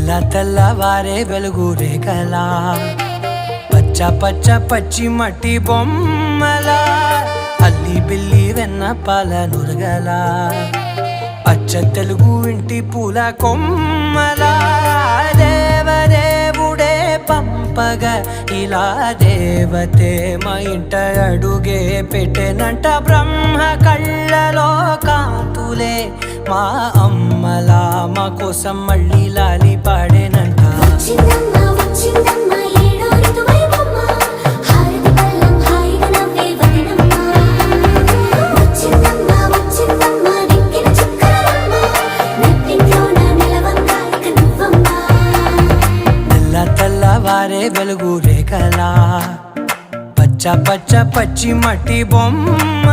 తెల్ల తెల్లవారే వెలుగు రేఖలా పచ్చ పచ్చ పచ్చి మట్టి బొమ్మలా అల్లి బిల్లి వెన్న పాల నురగలా అచ్చ తెలుగు ఇంటి పూల కొమ్మలా దేవదేవుడే పంపగా ఇలా దేవతే మా ఇంట అడుగే పెట్టెనంట బ్రహ్మ కళ్ళలో కాంతులే మా అమ్మలా మా కోసం మళ్ళీ లాలి పాడేనంట తెల్లవారే వెలుగు రేఖలా పచ్చ పచ్చ పచ్చి మట్టి బొమ్మ